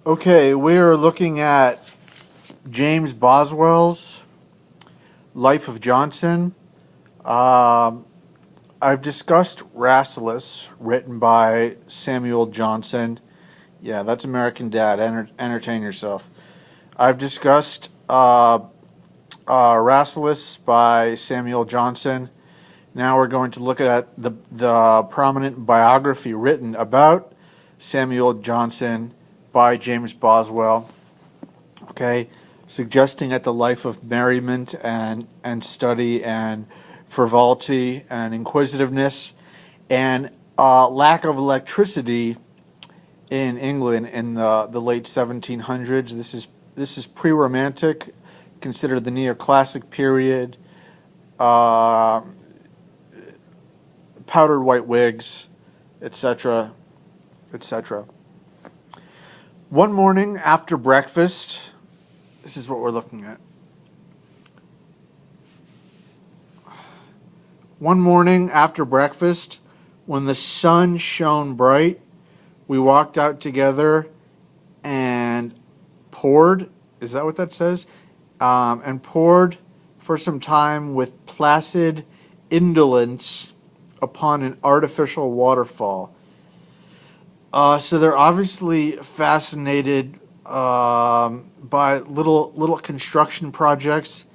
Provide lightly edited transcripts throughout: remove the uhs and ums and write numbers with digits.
Okay, we're looking at James Boswell's Life of Johnson. I've discussed Rasselas, written by Samuel Johnson. Yeah, that's American Dad. Entertain yourself. I've discussed Rasselas by Samuel Johnson. Now we're going to look at the prominent biography written about Samuel Johnson by James Boswell. Okay, suggesting that the life of merriment and study and frivolity and inquisitiveness and lack of electricity in England in the late 1700s. This is pre-romantic, considered the neoclassic period. Powdered white wigs, etc., etc. One morning after breakfast, this is what we're looking at. One morning after breakfast, when the sun shone bright, we walked out together and poured, is that what that says? And poured for some time with placid indolence upon an artificial waterfall. So they're obviously fascinated by little construction projects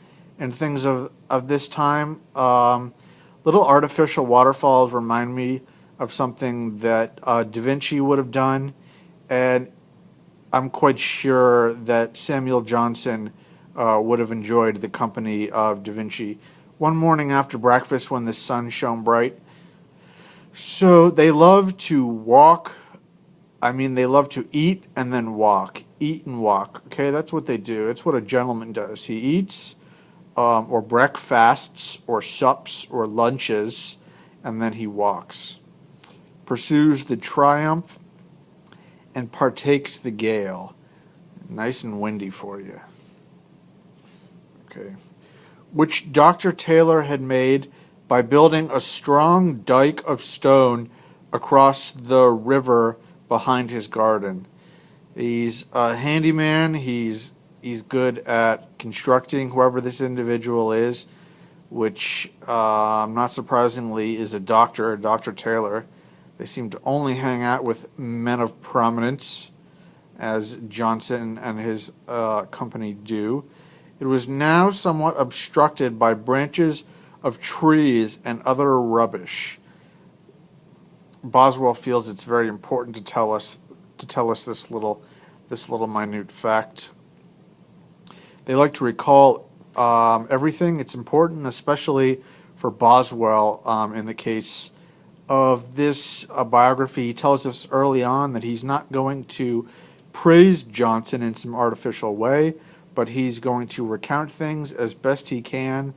and things of this time. Little artificial waterfalls remind me of something that Da Vinci would have done, and I'm quite sure that Samuel Johnson would have enjoyed the company of Da Vinci. One morning after breakfast, when the sun shone bright. So they love to walk. They love to eat and then walk. Eat and walk. Okay, that's what they do. It's what a gentleman does. He eats or breakfasts or sups or lunches, and then he walks. Pursues the triumph and partakes the gale. Nice and windy for you. Okay. Which Dr. Taylor had made by building a strong dike of stone across the river behind his garden. He's a handyman. He's good at constructing, whoever this individual is, which not surprisingly is a doctor, Dr. Taylor. They seem to only hang out with men of prominence, as Johnson and his company do. It was now somewhat obstructed by branches of trees and other rubbish. Boswell feels it's very important to tell us this little minute fact. They like to recall everything. It's important, especially for Boswell. In the case of this biography, he tells us early on that he's not going to praise Johnson in some artificial way, but he's going to recount things as best he can,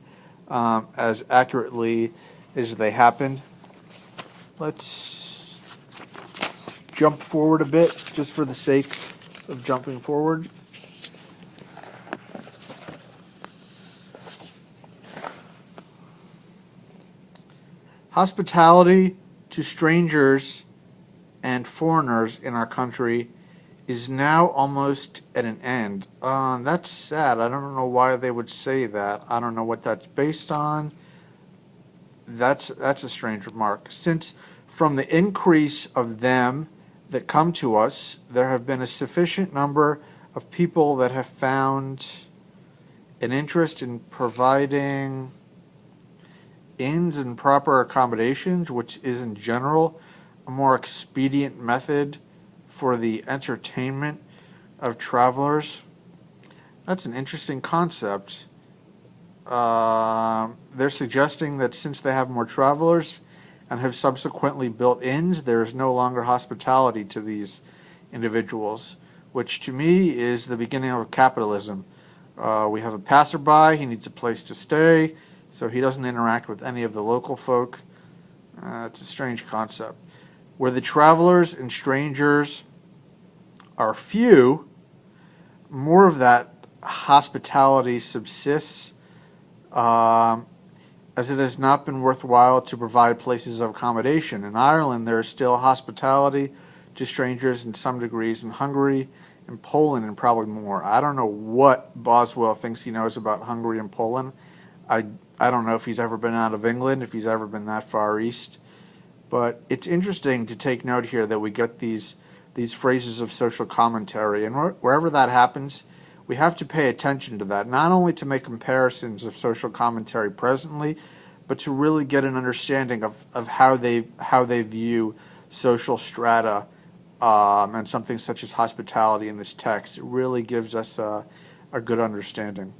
as accurately as they happened. Let's jump forward a bit, just for the sake of jumping forward. Hospitality to strangers and foreigners in our country is now almost at an end. That's sad. I don't know why they would say that. I don't know what that's based on. That's a strange remark. Since from the increase of them that come to us, there have been a sufficient number of people that have found an interest in providing inns and proper accommodations, which is in general a more expedient method for the entertainment of travelers. That's an interesting concept. They're suggesting that since they have more travelers and have subsequently built inns, there is no longer hospitality to these individuals, which to me is the beginning of capitalism. We have a passerby, he needs a place to stay, so he doesn't interact with any of the local folk. It's a strange concept. Where the travelers and strangers are few, more of that hospitality subsists, as it has not been worthwhile to provide places of accommodation. In Ireland, there is still hospitality to strangers in some degrees. In Hungary and Poland and probably more. I don't know what Boswell thinks he knows about Hungary and Poland. I, I don't know if he's ever been out of England, if he's ever been that far east. But it's interesting to take note here that we get these phrases of social commentary, and wherever that happens, we have to pay attention to that, not only to make comparisons of social commentary presently, but to really get an understanding of how they view social strata, and something such as hospitality in this text. It really gives us a good understanding.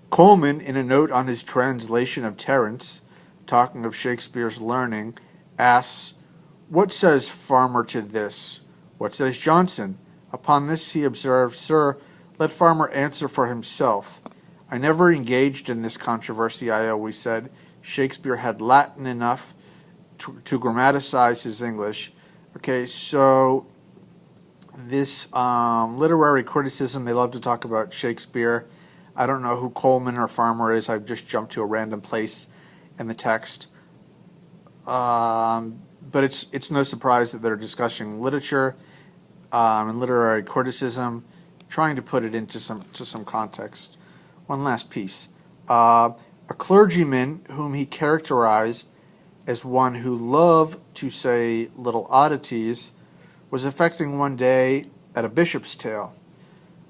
Coleman, in a note on his translation of Terence, talking of Shakespeare's learning, asks, "What says Farmer to this? What says Johnson?" Upon this he observed, "Sir, let Farmer answer for himself. I never engaged in this controversy. I always said Shakespeare had Latin enough to grammaticize his English." Okay, so this literary criticism, they love to talk about Shakespeare. I don't know who Coleman or Farmer is. I've just jumped to a random place in the text. But it's no surprise that they're discussing literature and literary criticism, trying to put it into some context. One last piece. A clergyman whom he characterized as one who loved to say little oddities was affecting one day at a bishop's tale,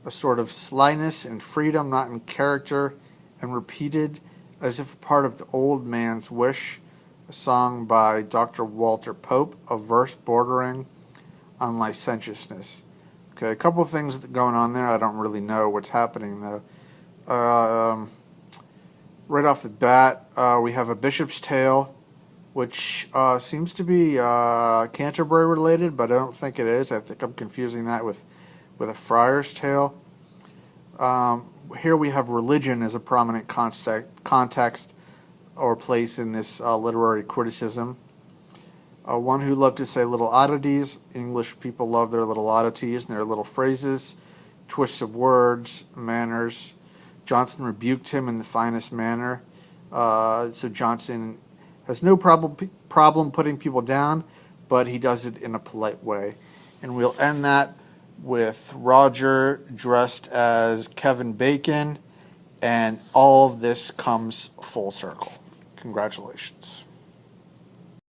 a sort of slyness and freedom not in character, and repeated as if a part of the old man's wish, a song by Dr. Walter Pope, a verse bordering on licentiousness. Okay, a couple of things going on there. I don't really know what's happening though. Right off the bat, we have a bishop's tale, which seems to be Canterbury related, but I don't think it is. I think I'm confusing that with a friar's tale. Here we have religion as a prominent context or place in this literary criticism. One who loved to say little oddities. English people love their little oddities and their little phrases, twists of words, manners. Johnson rebuked him in the finest manner. So Johnson has no problem putting people down, but he does it in a polite way. And we'll end that with Roger dressed as Kevin Bacon, and all of this comes full circle. Congratulations.